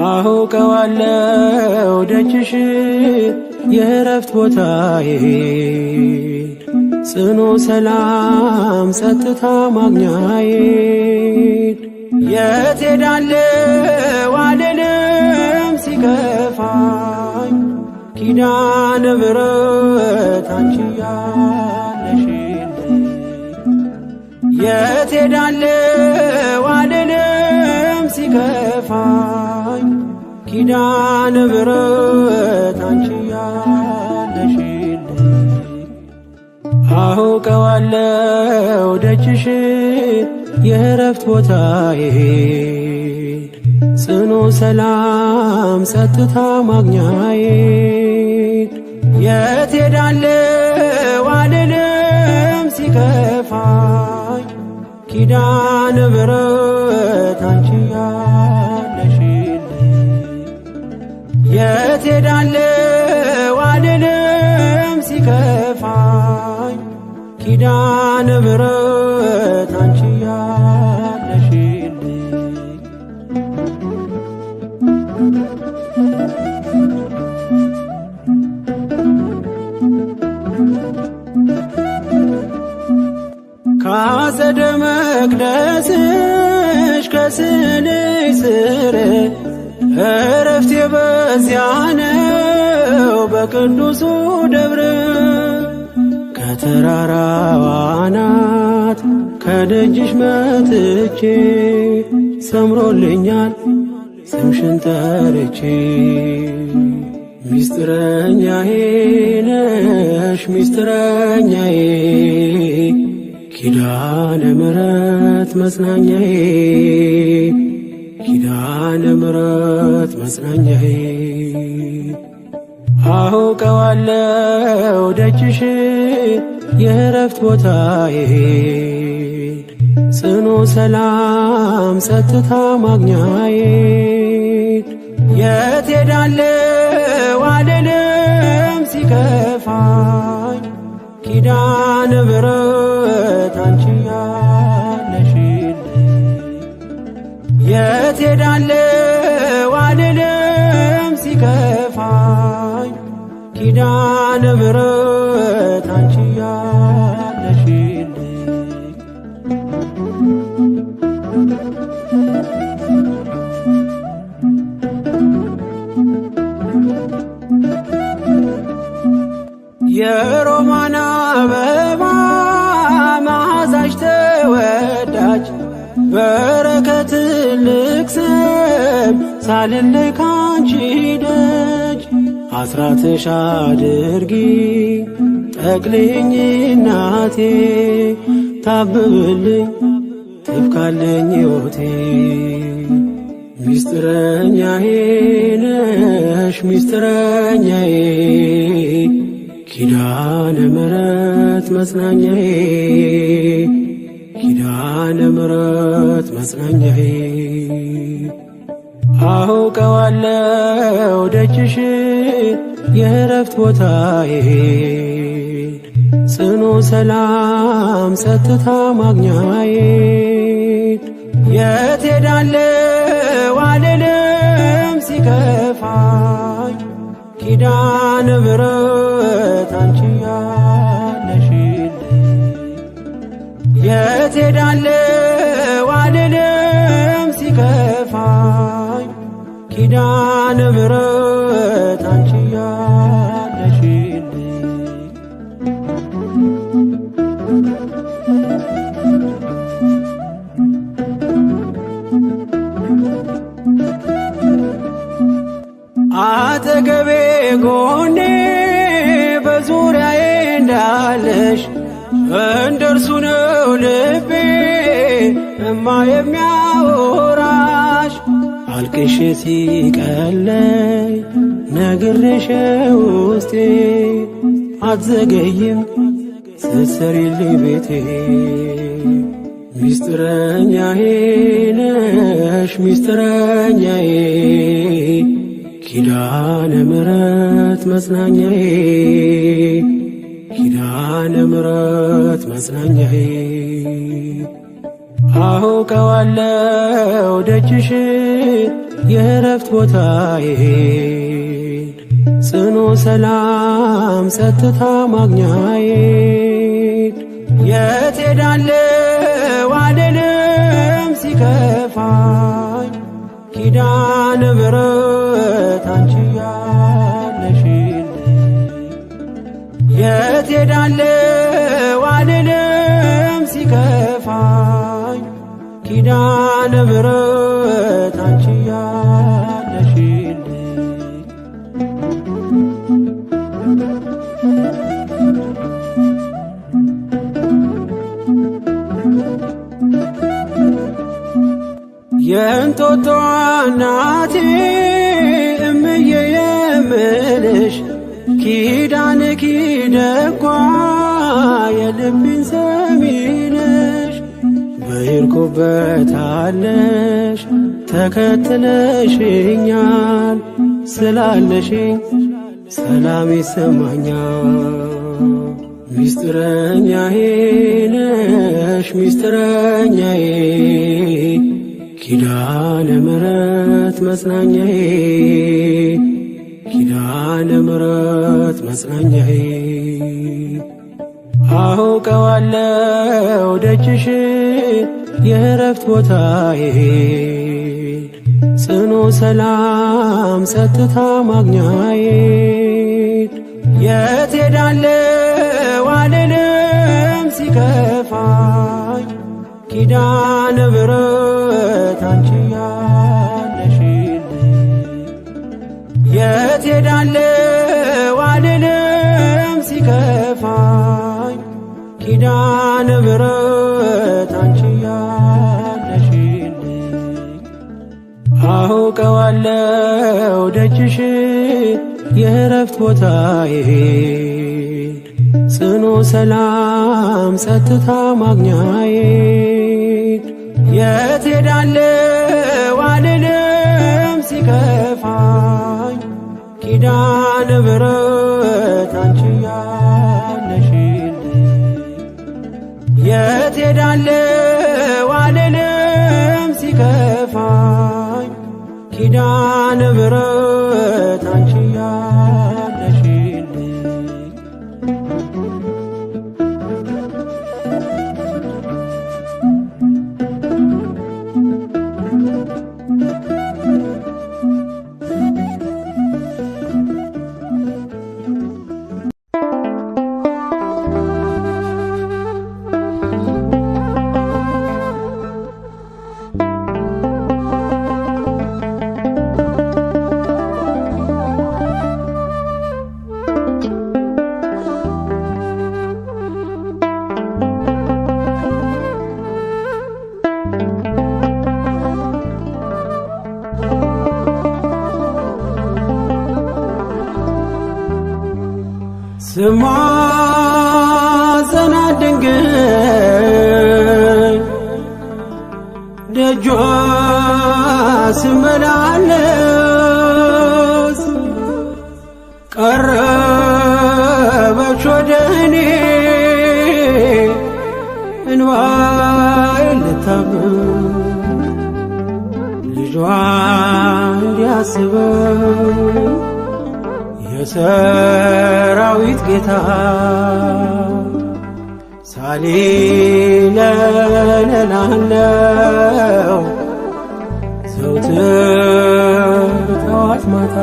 አውቀዋለሁ ደጅሽ የእረፍት ቦታዬን ጽኑ ሰላም ጸጥታ ማግኛዬን የት ሄዳለሁ አልልም ሲከፋኝ ኪዳነ ምሕረት አንቺ ያለሽልኝ የት ሄዳለሁ አልልም ሲከፋኝ ኪዳነ ምሕረት አንቺ ያለሽልኝ አውቀዋለሁ ደጅሽ የእረፍት ቦታዬን ጽኑ ሰላም ጸጥታ ማግኛዬን የት ሄዳለሁ አልልም ሲከፋኝ ኪዳነ ምሕረት አንቺ ያለሽልኝ የት ሄዳለሁ አልልም ሲከፋኝ ኪዳነ ምሕረት አንቺ ያለሽልኝ ከአጸደ መቅደስሽ ከስንሽ ስር እረፍቴ በዚያ ነው በቅዱሱ ደብር ከተራራው አናት ከደጅሽ መጥቼ ሰምሮልኛል ስምሽን ጠርቼ ሚስጥረኛዬ ነሽ ሚስጥረኛዬ ኪዳነ ምሕረት መጽናኛዬ ኪዳነ ምሕረት መጽናኛዬ አውቀዋለሁ ደጅሽ የእረፍት ቦታዬን ጽኑ ሰላም ጸጥታ ማግኛዬን የት ሄዳለሁ አልልም ሲከፋኝ ኪዳነ ምሕረት አንቺ ያለሽልኝ የት ሄዳለሁ አልልም ሲከፋኝ ኪዳነ ምሕረት አንቺ ያለሽልኝ የሮማን አበባ መዓዛሽ ተወዳጅ በረከት ልቅሰም ሳልለይ ካንቺ ደጅ አስራትሽ አድርጊ ጠቅልኝ እናቴ ታብብልኝ ትፍካለኝ ሕይወቴ ሚስጥረኛዬ ነሽ ሚስጥረኛዬ ኪዳነ ምሕረት መጽናኛዬ ኪዳነ ምሕረት መጽናኛዬ አውቀዋለሁ ደጅሽ የእረፍት ቦታዬን ጽኑ ሰላም ጸጥታ ማግኛዬን የት ሄዳለሁ አልልም ሲከፋኝ ኪዳነ ምሕረት አንቺ ያለሽልኝ የት ሄዳለሁ አልልም ሲከፋኝ ኪዳነ ምሕረት አንቺ ያለሽልኝ አጠገቤ ጎኔ በዙሪያዬ እንዳለሽ እንደርሱ ነው ልቤ እማ የሚያወራሽ አልቅሼ ሲቀለይ ነግሬሽ ውስጤ አትዘገይም ስትሰሪልኝ ቤቴ ሚስጥረኛዬ ነሽ ሚስጥረኛዬ ኪዳነ ምሕረት መጽናኛዬ ኪዳነ ምሕረት መጽናኛዬ አውቀዋለው ደጅሽን የእረፍት ቦታዬን ጽኑ ሰላም ጸጥታ ማግኛዬን የት ሄዳለሁ አልልም ሲከፋኝ ኪዳነ ምሕረት አንቺ ያለሽልኝ የት ሄዳለሁ አልልም ሲከፋኝ ኪዳነ ምሕረት አንቺ ያለሽልኝ የእንጦጦ እናቴ እምዬ የምልሽ ኪዳንኪ ደጓ የልቤን ሰሚ ነሽ በሄድኩበት አለሽ ተከትለሽኛል ስላለሽኝ ሰላም ይሰማኛል ሚስጥረኛዬ ነሽ ሚስጥረኛዬ ኪዳነ ምሕረት መጽናኛዬ ኪዳነ ምሕረት መጽናኛዬ አውቀዋለው ደጅሽን የእረፍት ቦታዬን ጽኑ ሰላም ጸጥታ ማግኛዬን የት ሄዳለሁ አልልም ሲከፋኝ ኪዳነ ምሕረት አንቺ ያለሽልኝ የት ሄዳለሁ አልልም ሲከፋኝ ኪዳነ ምሕረት አንቺ ያለሽልኝ አውቀዋለው ደጅሽን የእረፍት ቦታዬን ጽኑ ሰላም ጸጥታ ማግኛዬን የት ሄዳለሁ አልልም ሲከፋኝ ኪዳነ ምሕረት አንቺ ያለሽልኝ የት ሄዳለሁ አልልም ሲከፋኝ ኪዳነ ምሕረት አንቺ ያለሽልኝ ስማጸናት ድንግል ደጇ ስመላለስ ቀረበች ወደኔ እንባዬን ልታብስ ልጇ እንዲያስበኝ የሰራዊት ጌታ ሳሊለለላለው ዘውትር ጠዋት ማታ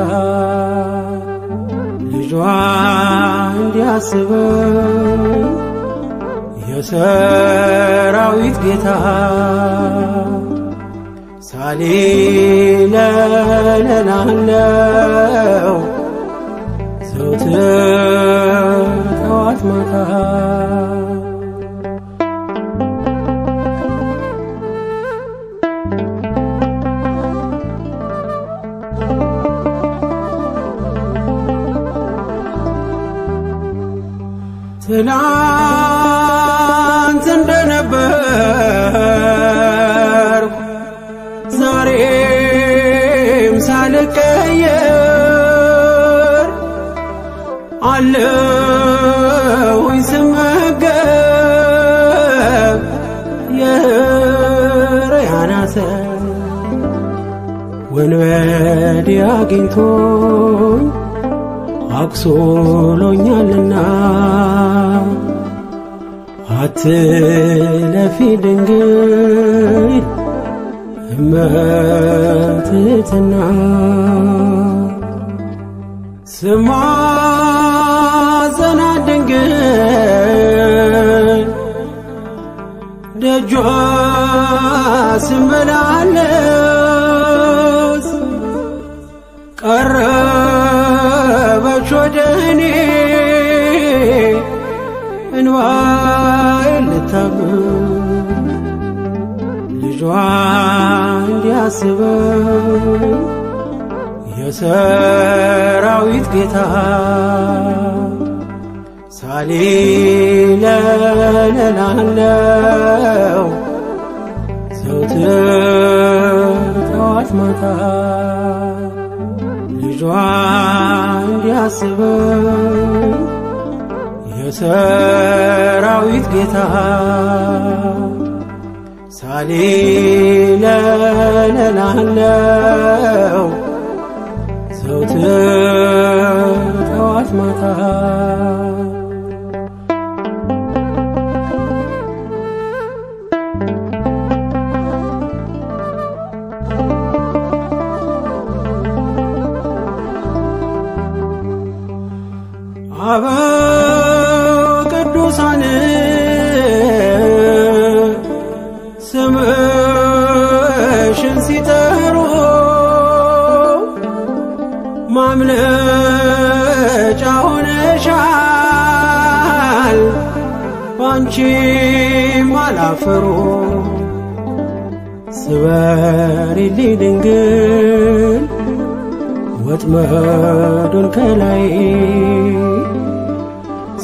ልጇ እንዲያስበኝ የሰራዊት ጌታ ሳሊለለላለው ዘውትር ጠዋት ማታ ትናንት እንደነበርኩ ዛሬም ሳልቀየር አለሁኝ ስመገብ አንተ ወንበዴ አግኝቶኝ አቁስሎኛልና አትለፊ ድንግል እመትሕትና ስማጸናት ድንግል ደጇ ስመላለስ ቀረበች ወደኔ እንባዬን ልታብስ ልጇ እንዲያስበኝ የሰራዊት ጌታ ሳሊለለላለው ዘውትር ጠዋት ማታ ልጇ እንዲያስበኝ የሰራዊት ጌታ ሳሊለለላለው ዘውትር ጠዋት ማታ አበው ቅዱሳን ስምሽን ሲጠሩ ማምለጫ ሆነሻል ባንቺም አላፈሩ ስበሪልኝ ድንግል ወጥመዱን ከላይ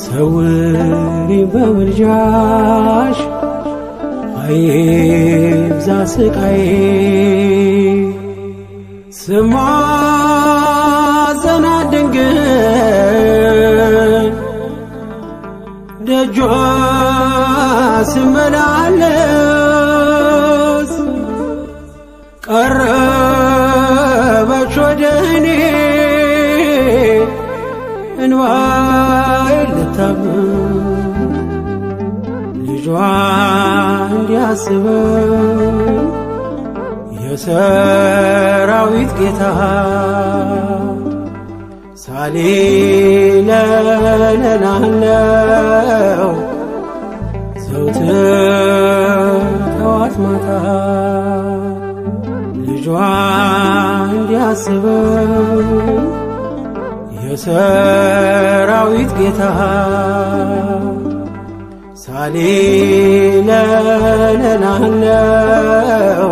ሰውሪኝ በምልጃሽ አይብዛ ስቃዬ ስማጸናት ድንግል ደጇ ስመላለስ ቀረበች ወደኔ እንባዬን ልታብስ ልጇ እንዲያስበኝ የሰራዊት ጌታ ሳሊለለላለው ዘውትር ጠዋት ማታ ልጇ እንዲያስበኝ የሰራዊት ጌታ ሳሊለለላለው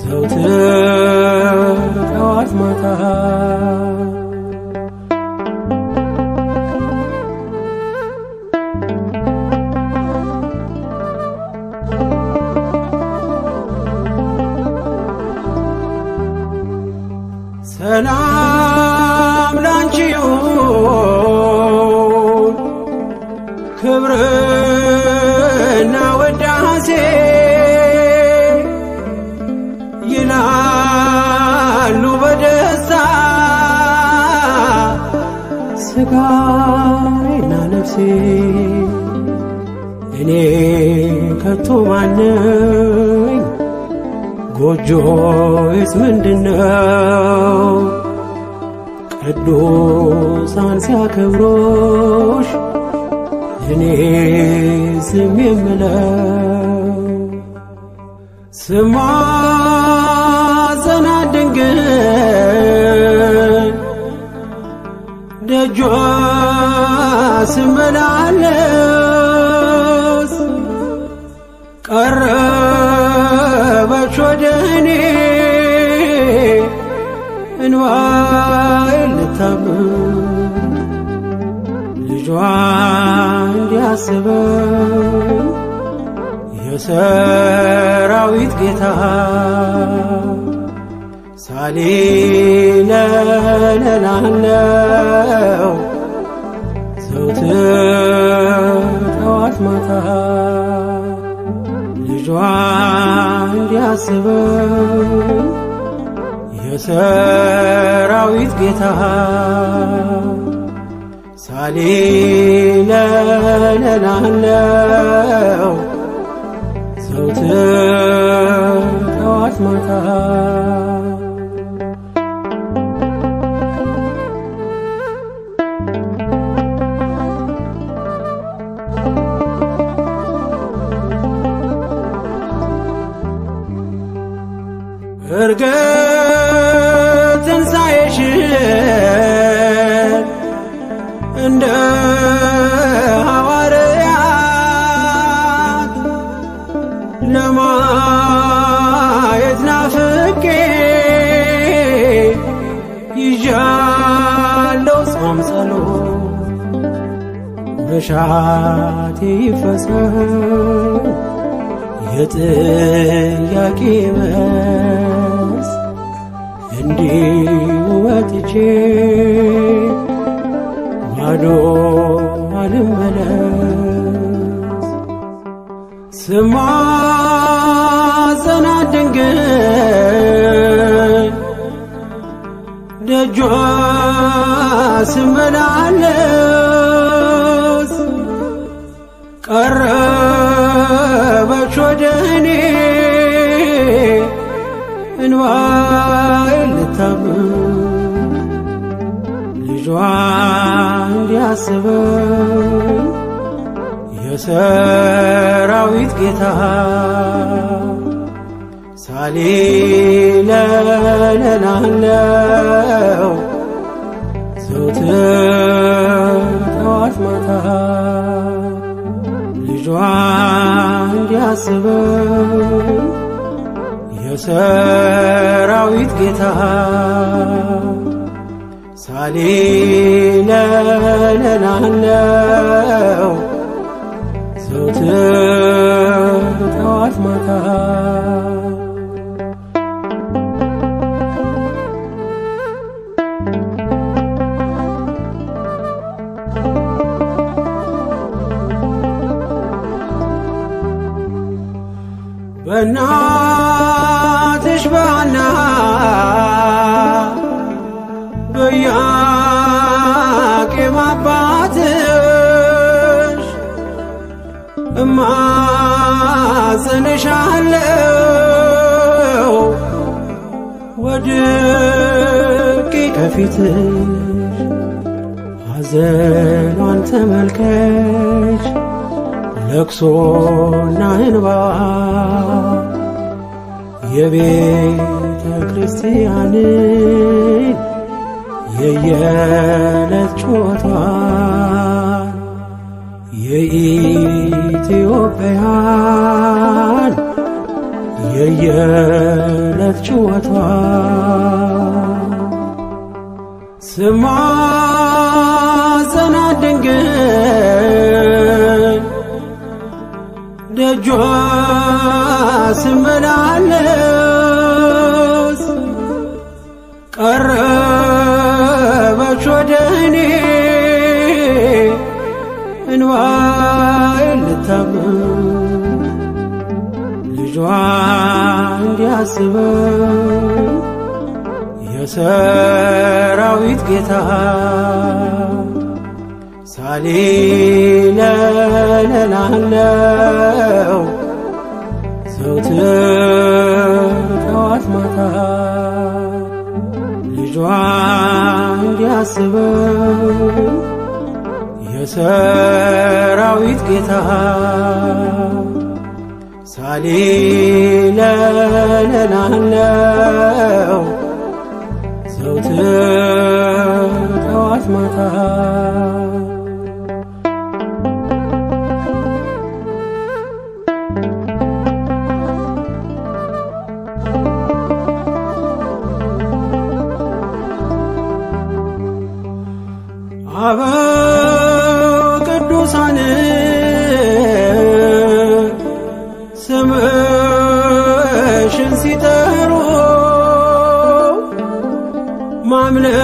ዘውትር ጠዋት ማታ ሰላም ላንቺ ይሁን ክብርና ውዳሴ ይላሉ በደስታ ሥጋዬና ነፍሴ እኔ ከቶ ማነኝ ጎጆዬስ ምንድነው ቅዱሳን ሲያከብሮሽ እኔ ዝም የምለው ስማጸናት ድንግል ደጇ ስመላለስ ቀረበች ወደኔ እንባዬን ልታብስ ልጇ እንዲያስበኝ የሰራዊት ጌታ ሳሊለለላለው ዘውትር ጠዋት ማታ ልጇ እንዲያስበኝ የሰራዊት ጌታ ሳሊለለላለው ዘውትር ጠዋት ማታ እርግጥ ትንሣኤሽን እንደ ሐዋርያት ለማየት ናፍቄ ይዣለሁ ጾም ጸሎት መሻቴ ይፈጸም የጥያቄ መልስ እንዲሁ ወጥቼ ባዶ አልመለስ ስማጸናት ድንግል ደጇ ስመላለስ ቀረበች ወደኔ እንባዬን ልታብስ ልጇ እንዲያስበኝ የሰራዊት ጌታ ሳሊለለላለው ዘውትር ጠዋት ማታ ልጇ እንዲያስበኝ የሰራዊት ጌታ ሳሊለለላለው ዘውትር ጠዋት ማታ በእናትሽ በሐና በኢያቄም አባትሽ እማጸንሻለሁ ወድቄ ከፊትሽ ሐዘኗን ተመልከች ለቅሶና እንባ የቤተ ክርስቲያንን የየዕለት ጩኸቷን የኢትዮጵያን የየዕለት ጩኸቷን ስማጸናት ድንግል ደጇ ስመላለስ ቀረበች ወደኔ እንባዬን ልታብስ ልጇ እንዲያስበኝ የሰራዊት ጌታ ሳሊለለላለው ዘውትር ጠዋት ማታ ልጇ እንዲያስበኝ የሰራዊት ጌታ ሳሊለለላለው ዘውትር ጠዋት ማታ አበው ቅዱሳን ስምሽን ሲጠሩ ማምለጫ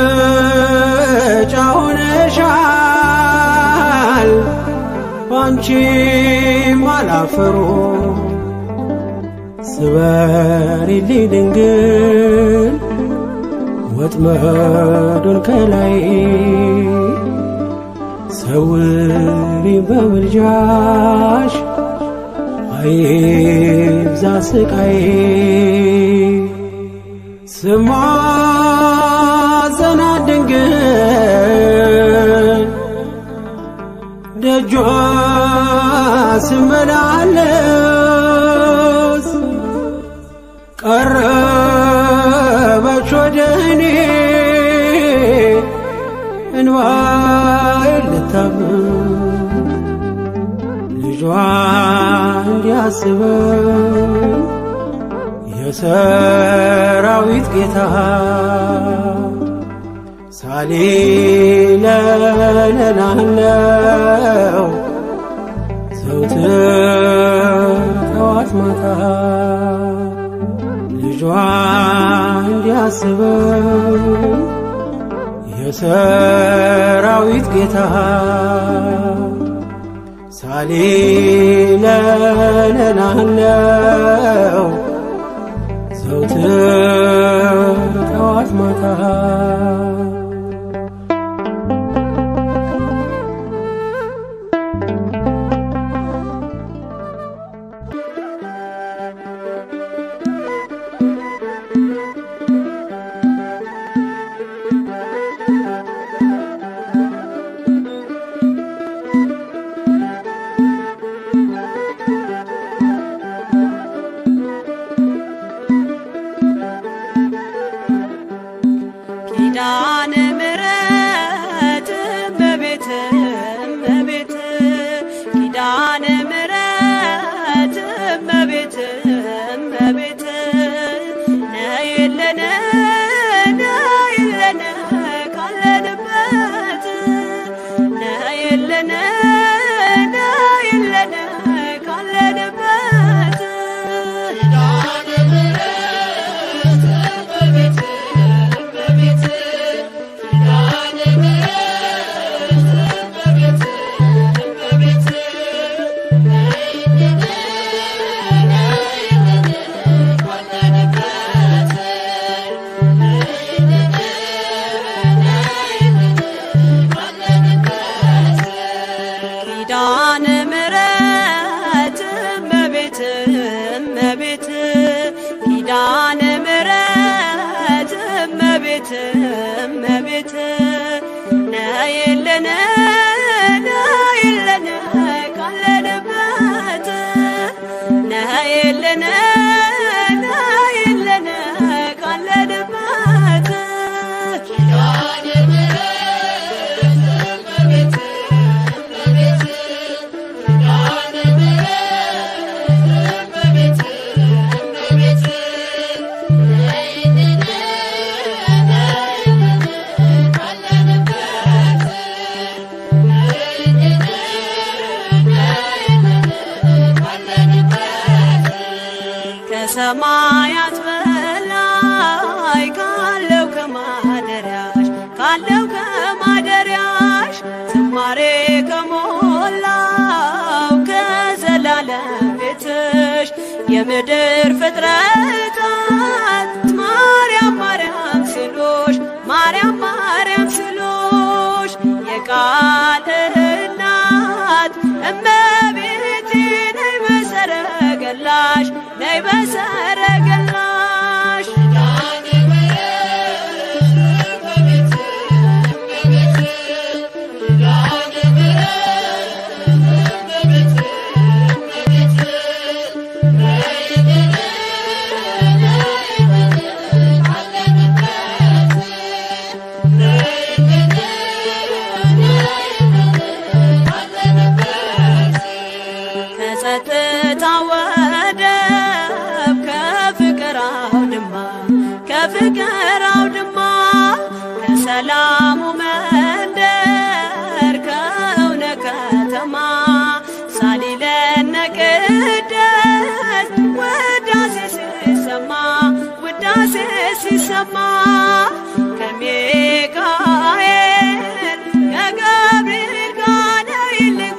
ሆነሻል ባንቺም አላፈሩ ስበሪልኝ ድንግል ወጥመዱን ከላይ ሰውሪኝ በምልጃሽ አይብዛ ስቃይ ስማጸናት ድንግል ደጇ ስመላለስ ቀረበች ወደኔ እንባዬን ልታብስ ልጇ እንዲያስበኝ የሰራዊት ጌታ ሳሊለለናለው ዘውትር ጠዋት ማታ ልጇ እንዲያስበኝ የሰራዊት ጌታ ሳሊለለናለው ዘውትር ጠዋት ማታ ኪዳነ ምሕረት እመቤት እመቤት ኪዳነ ምሕረት እመቤት እመቤት ነይልን ነይልን ካለንበት ነይልን ነይልን ካለንበት ኪዳነ ምሕረት እመቤት ኪዳነ ምሕረት እመቤት እመቤት ኪዳነ ምሕረት እመቤት እመቤት ነይልን ነይልን ካለንበት ነይልን ነይልን ካለንበት ኪዳነ ምሕረት እመቤት ከሰማያት በላይ ካለው ከማደሪያሽ ዝማሬ ከሞላው ከዘላለም ቤትሽ የምድር ፍጥረታት ማርያም ማርያም ሲሉሽ ማርያም ማርያም ሲሉሽ የቃል እናት እመቤቴ ነይ በሰረገላሽ ነይ በሰረገላሽ ከጸጥታ ወደብ ከፍቅር አውድማ ከሰላሙ መንደር ከእውነ ከተማ ሳሊለነ ቅደስ ውዳሴ ሲሰማ ከሚካኤል ከገብርኤል ጋር ነይልን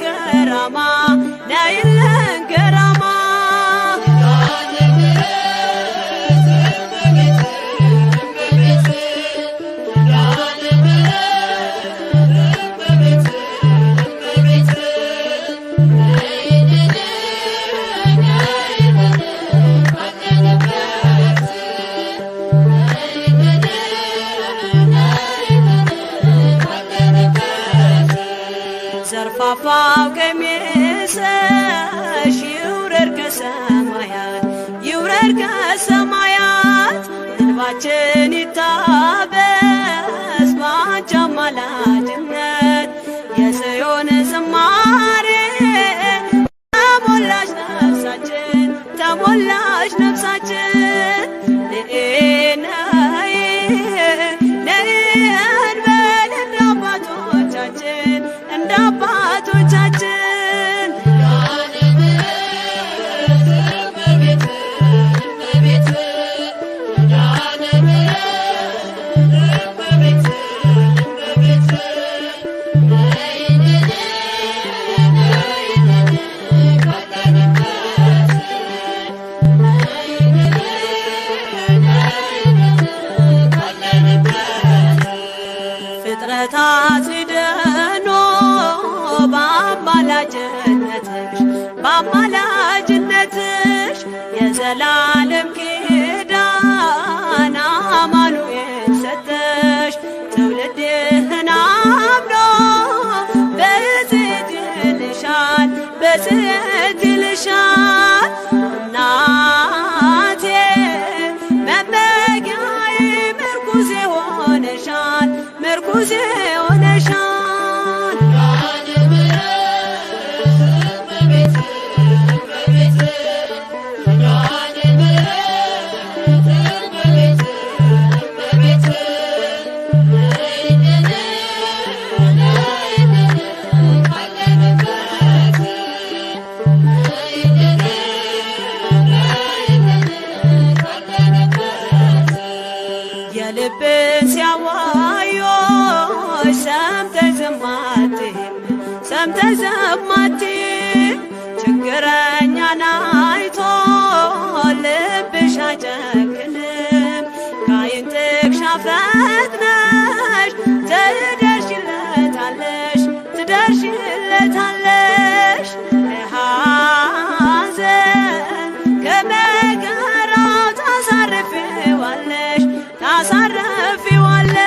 ገራማ የፋፋው ቀሚስሽ ይውረድ ከሰማያት ይውረድ ከሰማያት እንባችን ይታበስ ባንቺ አማላጅነት የጽዮን ዝማሬ ተሞላሽ ነፍሳችን ተሞላሽ ነፍሳችን ነይ እንበል እንደ አባቶቻችን እንደ አባቶቻችን ፍጥረታት ሲደኖ በአማላጅነትሽ በአማላጅነትሽ የዘላለም ኪዳን አማኑኤል ሰጠሽ ትውልድህን አምኖ በጽት ይልሻል በጽት ይልሻል እናቴ መመጊያዬ ምርኩዜ ሆነሻል ምርኩዜ ሆነሻል የልብን ሲያዋዮሽ ሰምተሽ ዝም አትይም ሰምተሽ ዝም አትይም ችግረኛን አይቶ ልብሽ አይጨክንም ከዓይን ጥቅሻ ፈጥነሽ ትደርሺለታለሽ ትደርሺለታለሽ ሐዘን ከመከራው ታሳርፊዋለሽ ታሳርፊዋለሽ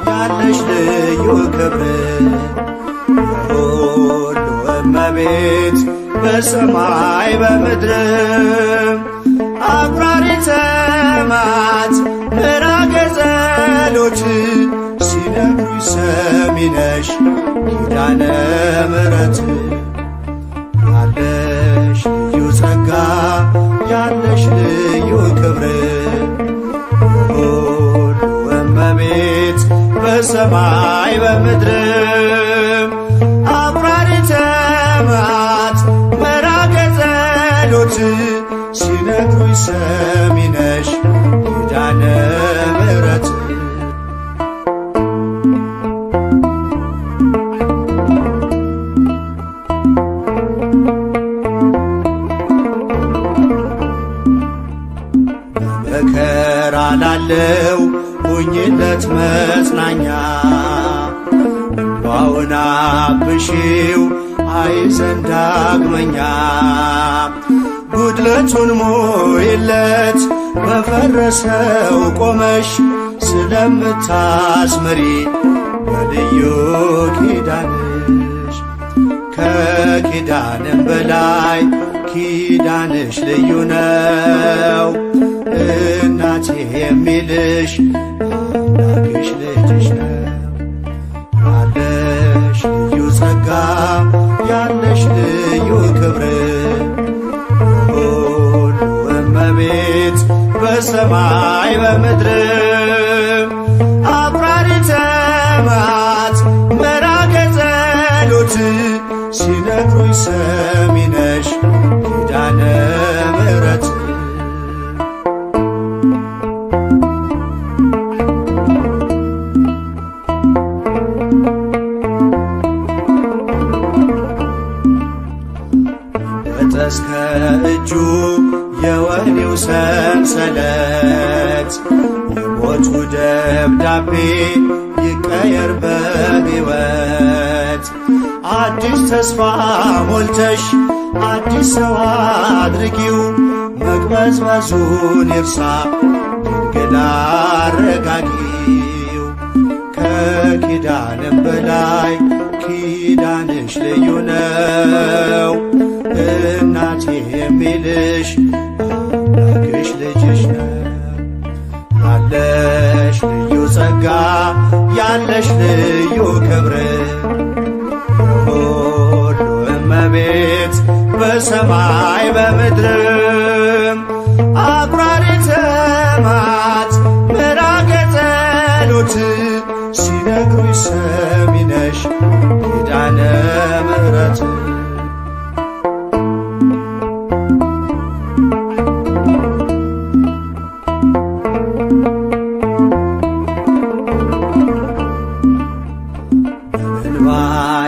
ያለሽ ልዩ ክብር የሁሉ እመቤት በሰማይ በምድርም አቁራሪተ መዓት ምራገ ጸሎት ሲነግሩኝ ሰሚ ነሽ ኪዳነ ምሕረት ያለሽ ልዩ ጸጋ ያለሽ ልዩ ክብር በሰማይ በምድርም አቁራሪተ መዓት ምራገ ጸሎት ሲነግሩኝ ሰሚ ነሽ ኪዳነ ምሕረት በመከራ ላለው ሁኝለት መጽናኛ እንባውን አብሺው አይዘን ዳግመኛ ጉድለቱን ሞይለት በፈረሰው ቆመሽ ስለምታስምሪ በልዩ ኪዳንሽ ከኪዳንም በላይ ኪዳንሽ ልዩ ነው። እናቴ የሚልሽ አምላክሽ ልጅሽ ነው። ያለሽ ልዩ ጸጋ ያለሽ ልዩ ክብር ሁሉ እመቤት በሰማይ በምድር አቁራሪተ መዓት መራገ ጸሎት ሲነግሩኝ ሰሚ ነሽ ኪዳነ ምሕረት። እስከ እጁ የወህኒው ሰንሰለት የሞቱ ደብዳቤ ይቀየር በሕይወት አዲስ ተስፋ ሞልተሽ አዲስ ሰው አድርጊው መቅበዝበዙን ይርሳ ድንግል አረጋጊው። ከኪዳንም በላይ ኪዳንሽ ልዩ ነው። እናቴ የሚልሽ አምላክሽ ልጅሽ ነው። ያለሽ ልዩ ጸጋ ያለሽ ልዩ ክብር ሁሉ እመቤት በሰማይ በምድር አቁራሪተ መዓት መራገ ጸሎት ሲነግሩኝ ሰሚ ነሽ ኪዳነ ምሕረት።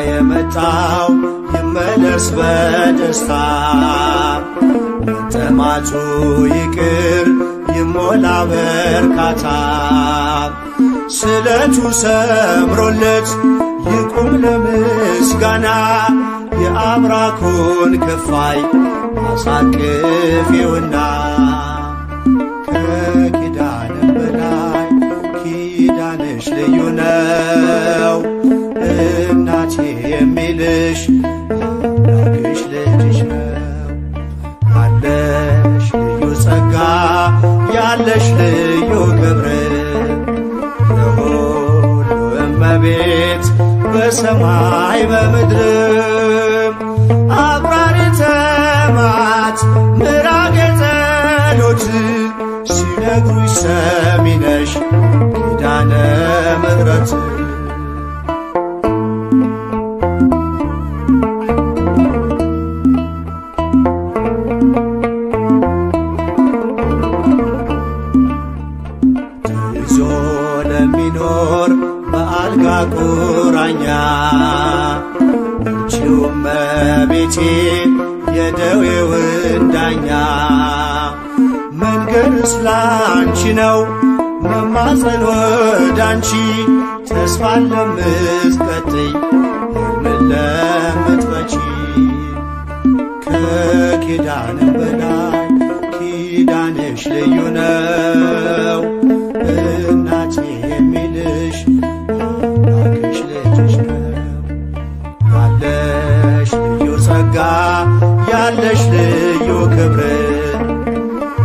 የመጣው ይመለስ በደስታ መጠማቱ ይቅር ይሞላ በርካታ ስለቱ ሰምሮለት ይቁም ለምስጋና የአብራኩን ክፋይ አሳቅፊውና ከኪዳንም በላይ ኪዳንሽ ልዩ ነው። እናቴ የሚልሽ አምላክሽ ልጅሽ ነው። ያለሽ ልዩ ጸጋ ያለሽ ልዩ ክብር ለሁሉ እመቤት በሰማይ በምድር አቁራሪተ መዓት ምራገ ጸሎት ሲነግሩኝ ሰሚ ነሽ ኪዳነ ምሕረት። ለሚኖር በአልጋ ቁራኛ አንቺው እመቤቴ የደዌውን ዳኛ መንገድስ ላንቺ ነው መማፀን ወዳንቺ ተስፋን ለምትቀጥይ ሕልምን ለምትፈቺ ከኪዳንም በላይ ኪዳንሽ ልዩ ነው። እናቴ የሚልሽ አምላክሽ ልጅሽ ነው። ያለሽ ልዩ ጸጋ ያለሽ ልዩ ክብር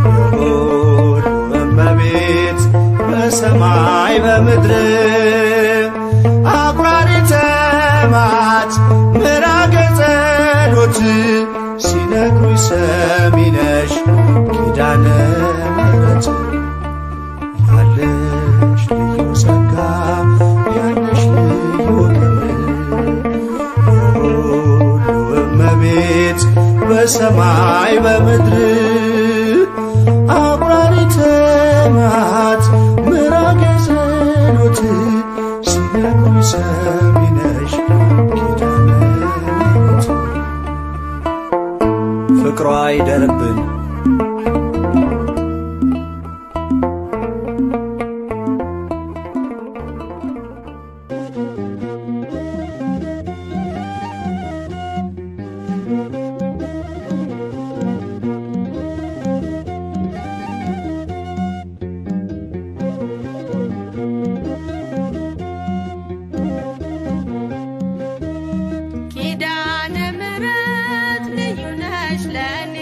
ሁሉ እመቤት በሰማይ በምድር አቁራሪተ መዓት ምራገ ጸሎት ሲነግሩኝ ሰሚ ነሽ ኪዳነ ምሕረት። ያለሽ ልዩ ጸጋ ያለሽ ልዩ ክብር የሁሉ እመቤት በሰማይ በምድር አቁራሪተ መዓት ምራገ ጸሎት ሲነግሩኝ ሰሚ ነሽ ኪዳነ ምሕረት። ፍቅሯ ይደርብን ኪዳነ ምሕረት ልዩ ነሽ ለኔ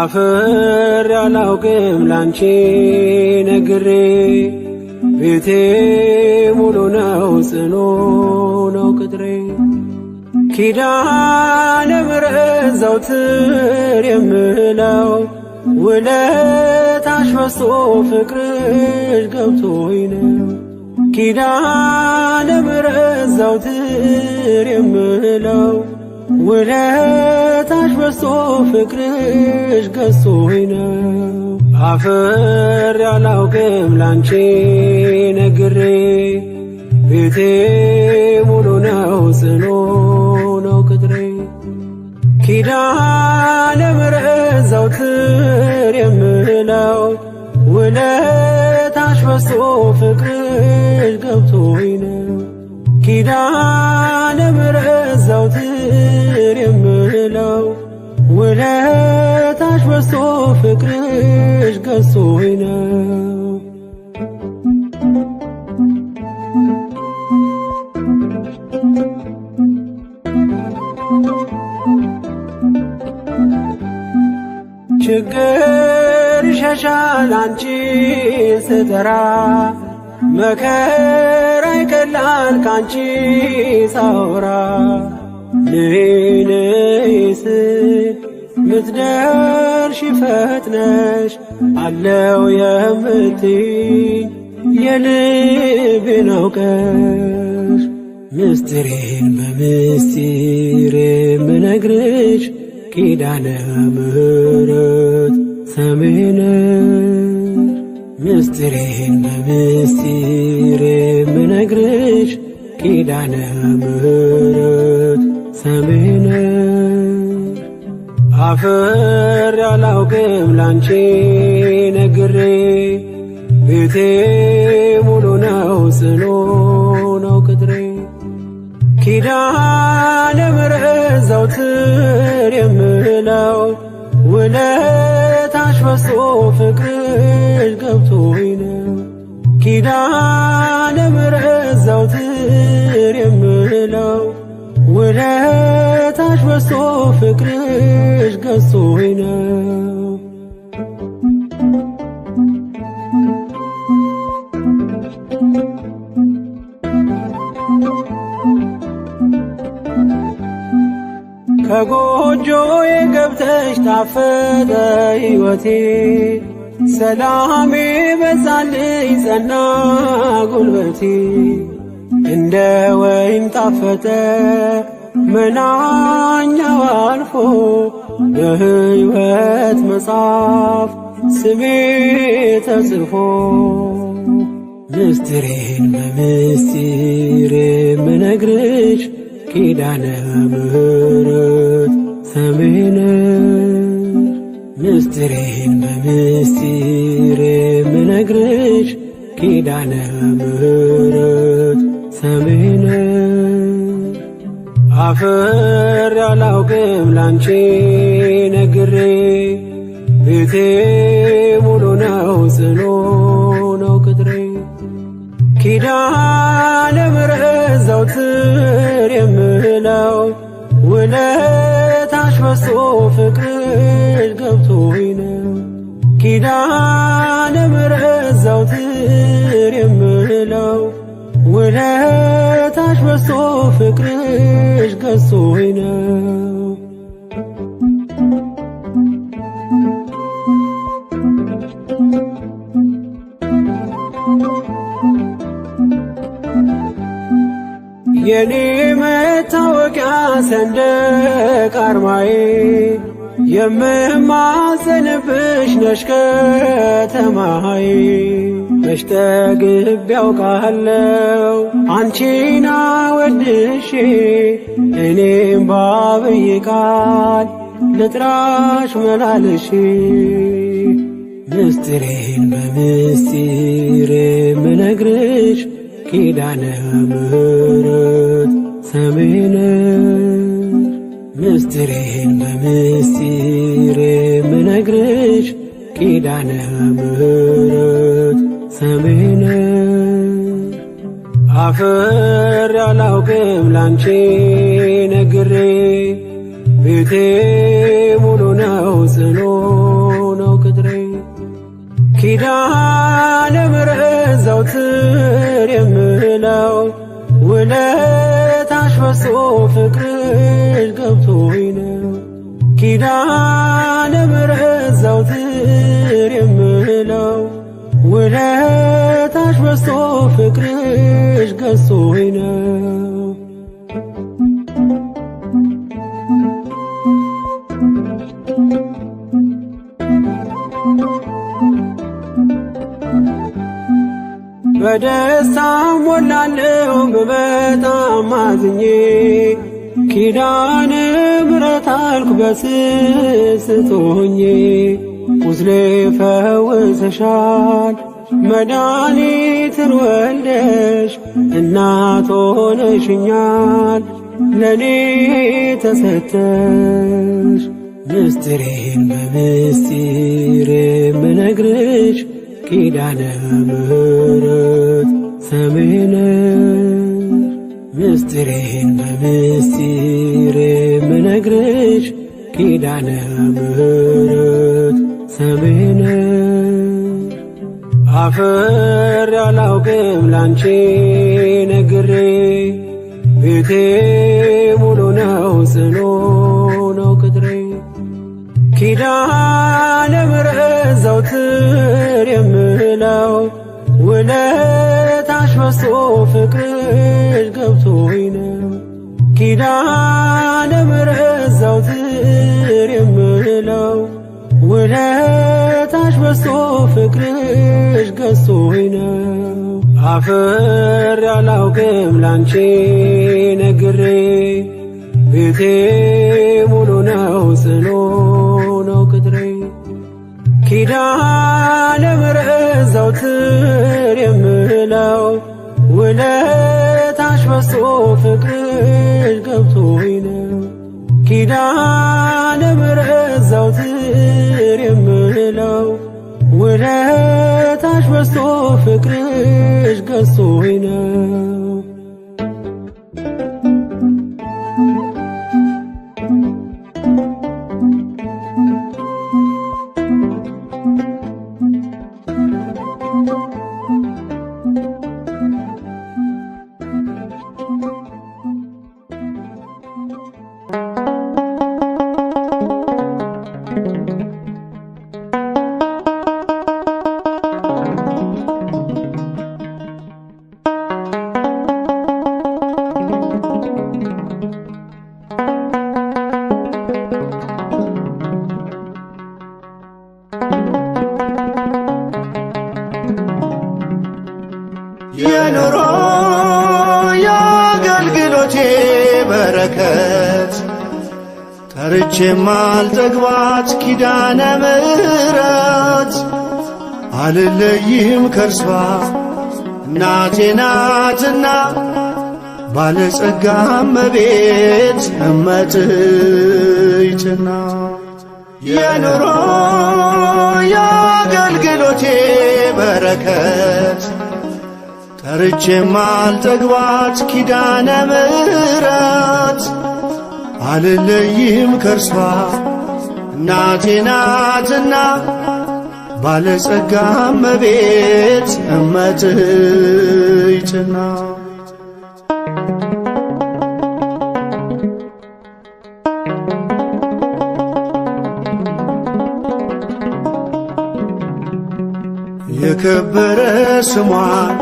አፍሬ አላውቅም ላንቺ ነግሬ ቤቴ ሙሉ ነው ጽኑ ነው ቅጥሬ ኪዳነ ምሕረት ዘወትር የምለው ውለታሽ በዝቶ ፍቅርሽ ገብቶኝ ነው ኪዳነ ምሕረት ዘወትር የምለው ውለታሽ በዝቶ ፍቅርሽ ገዝቶኝ ነው አፍሬ አላውቅም ላንቺ ነግሬ ቤቴ ሙሉ ነው ጽኑ ነው ቅጥሬ ኪዳነ ምሕረት ዘወትር የምለው ውለታሽ በዝቶ ፍቅርሽ ገብቶኝ ነው ኪዳነ ምሕረት ዘወትር የምለው ውለታሽ በዝቶ ፍቅርሽ ገዝቶኝ ነው ችግር ይሸሻል አንቺን ስጠራ መከራ ይቀላል ካንቺ ሳወራ ነይ ነይ ስል ምትደርሺ ፈጥነሽ አለው የምትይኝ የልቤን አውቀሽ ምስጢሬን በምስጢር የምነግርሽ ኪዳነ ምሕረት ሰሚኝ ነሽ ምስጢሬን በምስጢር የምነግርሽ ኪዳነ ምሕረት ሰሚኝ ነሽ አፍሬ አላውቅም ላንቺ ነግሬ ቤቴ ሙሉ ነው ጽኑ ነው ቅጥሬ ኪዳነ ምሕረት ዘወትር የምለው ውለታሽ በዝቶ ፍቅርሽ ገብቶኝ ነው ኪዳነ ምሕረት ዘወትር የምለው ውለታሽ በዝቶ ፍቅርሽ ገዝቶኝ ነው ከጎጆዬ ገብተሽ ጣፈጠ ሕይወቴ ሰላሜ በዛልኝ ጸና ጉልበቴ እንደ ወይን ጣፈጠ መናኛው አልፎ በሕይወት መጽሐፍ ስሜ ተጽፎ ምስጢሬን በምስጢር የምነግርሽ ኪዳነ ምሕረት ሰሚኝ ነሽ ምስጢሬን በምስጢር የምነግርሽ ኪዳነ ምሕረት ሰሚኝ ነሽ አፍሬ አላውቅም ላንቺ ነግሬ ቤቴ ሙሉ ነው ጽኑ ነው ቅጥሬ ኪዳነ ምሕረት ዘወትር የምለው ውለታሽ በዝቶ ፍቅርሽ ገብቶኝ ነው ኪዳነ ምሕረት ዘወትር የምለው ውለታሽ በዝቶ ፍቅርሽ ገዝቶኝ ነው የኔ መታወቂያ ሰንደቅ አርማዬ የምማጸንብሽ ነሽ ከተማዬ መች ጠግቤ ያውቃለሁ አንቺን አወድሼ እኔም ባብዬ ቃል ልጥራሽ መላልሼ ምስጢሬን በምስጢር የምነግርሽ ኪዳነ ምሕረት ሰሚኝ ነሽ ምስጢሬን በምስጢር የምነግርሽ ኪዳነ ምሕረት ሰሚኝ ነሽ አፍሬ አላውቅም ላንቺ ነግሬ ቤቴ ሙሉ ነው ጽኑ ኪዳነ ምሕረት ዘወትር የምለው ውለታሽ በዝቶ ፍቅርሽ ገብቶኝ ነው። ኪዳነ ምሕረት ዘወትር የምለው ውለታሽ በዝቶ ፍቅርሽ ገዝቶኝ ነው። በደስታ ሞላለሁ በጣም አዝኜ ኪዳነ ምሕረት አልኩ በስስት ሆኜ። ቁስሌ ፈውሰሻል መድኃኒትን ወልደሽ እናት ሆነሽኛል ለኔ ተሰተሽ። ምስጢሬን በምስጢር የምነግርሽ ኪዳነ ምሕረት ሰምሽ ነሽ። ምስጢሬን በምስጢር የምነግርሽ ኪዳነ ምሕረት ሰምሽ ነሽ። አፍሬ አላውቅም ላንቺ ነግሬ ቤቴ ሙሉ ነው ጽኑ ነው ቅጥሬ። ኪዳነ ምሕረት ዘወትር የምለው ውለታሽ በዝቶ ፍቅርሽ ገብቶኝ ነው። ኪዳነ ምሕረት ዘወትር የምለው ውለታሽ በዝቶ ፍቅርሽ ገዝቶኝ ነው። አፍሬ አላውቅም ላንቺ ነግሬ ቤቴ ሙሉ ነው ጽኑ ነው ቅጥሬ። ኪዳነ ምሕረት ዘወትር የምለው ውለታሽ በዝቶ ፍቅርሽ ገብቶኝ ነው። ኪዳነ ምሕረት ዘወትር የምለው ውለታሽ በዝቶ ፍቅርሽ ገዝቶኝ ነው። የኑሮ የአገልግሎቴ በረከት ጠርቼ ማልጠግባት ኪዳነ ምሕረት አልለይም ከርሷ እናቴ ናትና ባለጸጋ እመቤት እመትይትና። የኑሮ የአገልግሎቴ በረከት ጠርቼ ማልጠግባት ኪዳነ ምሕረት አልለይም ከርሷ እናቴ ናትና ባለጸጋ እመቤት እመትይትና። የከበረ ስሟን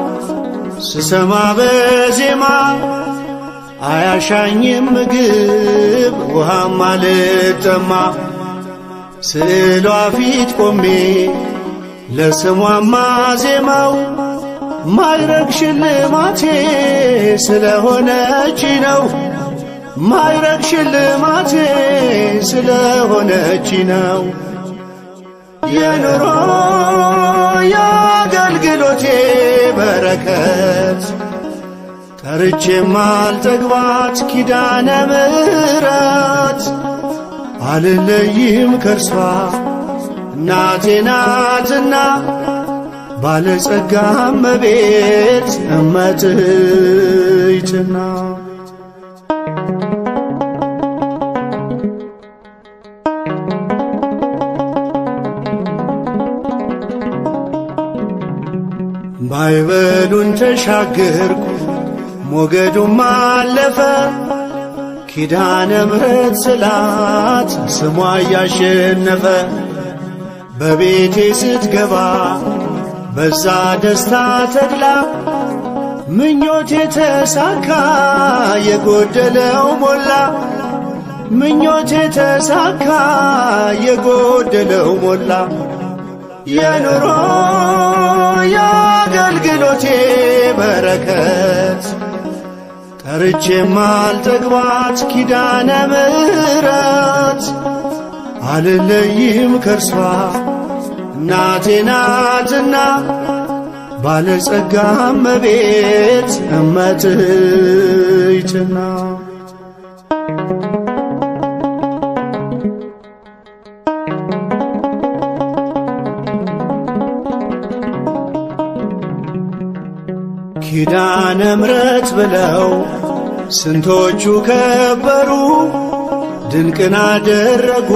ስሰማ በዜማ አያሻኝም ምግብ ውሃም አልጠማ። ስዕሏ ፊት ቆሜ ለስሟማ ዜማው ማይረግ ሽልማቴ ስለሆነች ነው። ማይረግ ሽልማቴ ስለሆነች ነው። የኑሮ የአገልግሎቴ በረከት ጠርቼ ማልጠግባት ኪዳነ ምሕረት አልለይም ከርሷ እናቴ ናትና ባለጸጋ እመቤት እመትይትና። ማዕበሉን ተሻገርኩ ሞገዱም አለፈ። ኪዳነ ምሕረት ስላት ስሟ እያሸነፈ በቤቴ ስትገባ በዛ ደስታ ተድላ ምኞቴ ተሳካ የጎደለው ሞላ። ምኞቴ ተሳካ የጎደለው ሞላ። የኑሮ የአገልግሎቴ በረከት ጠርቼ ማልጠግባት ኪዳነ ምሕረት አልለይም ከርሷ እናቴ ናትና ባለጸጋ እመቤት እመትይትና ኪዳነ ምሕረት ብለው ስንቶቹ ከበሩ ድንቅን አደረጉ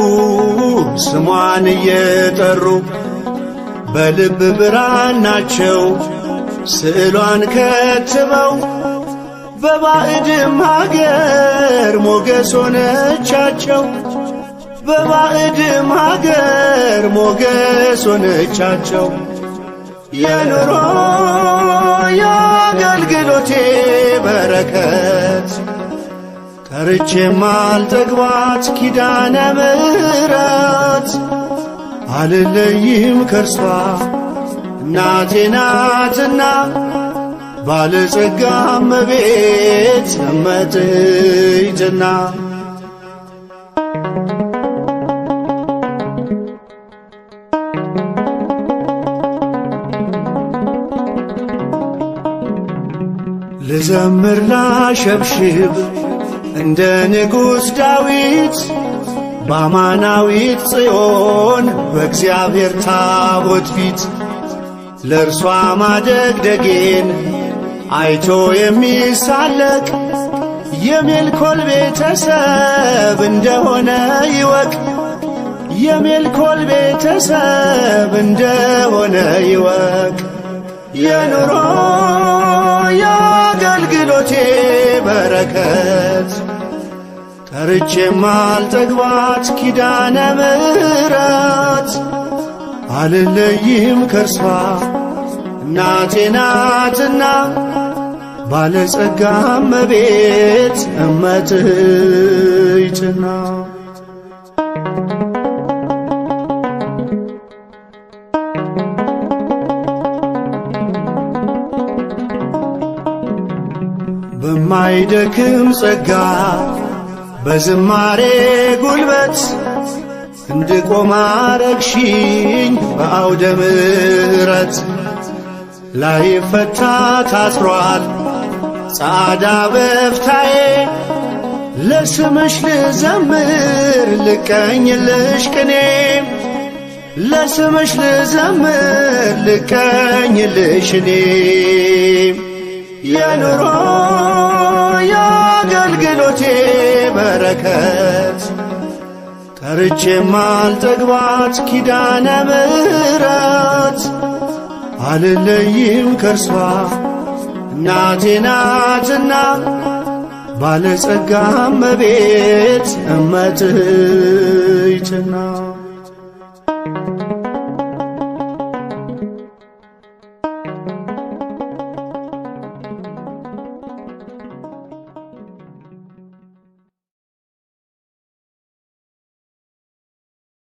ስሟን እየጠሩ በልብ ብራናቸው ስዕሏን ከትበው በባዕድም ሀገር ሞገስ ሆነቻቸው። በባዕድም ሀገር ሞገስ ሆነቻቸው። የኑሮ የአገልግሎቴ በረከት ጠርቼ ማልጠግባት ኪዳነ ምሕረት አልለይም ከርሷ እናቴ ናትና ባለጸጋ እመቤት እመትይትና ልዘምር ላሸብሽብ እንደ ንጉሥ ዳዊት በአማናዊት ጽዮን በእግዚአብሔር ታቦት ፊት ለእርሷ ማደግደጌን አይቶ የሚሳለቅ የሜልኮል ቤተሰብ እንደሆነ ይወቅ። የሜልኮል ቤተሰብ እንደሆነ ይወቅ። የኑሮ የአገልግሎቴ በረከት ጠርቼ ማልጠግባት ኪዳነ ምሕረት አልለይም ከርሷ እናቴ ናትና ባለጸጋ እመቤት እመትይትና በማይደክም ጸጋ በዝማሬ ጉልበት እንድቆም አረግሽኝ በአውደ ምሕረት ላይፈታ ታስሯል ጻዕዳ በፍታዬ ለስምሽ ልዘምር ልቀኝልሽ ቅኔ ለስምሽ ልዘምር ልቀኝልሽ እኔ የኑሮ የአገልግሎቴ በረከት ጠርቼ ማልጠግባት ኪዳነ ምሕረት አልለይም ከርሷ እናቴ ናትና ባለጸጋ እመቤት እመትይትና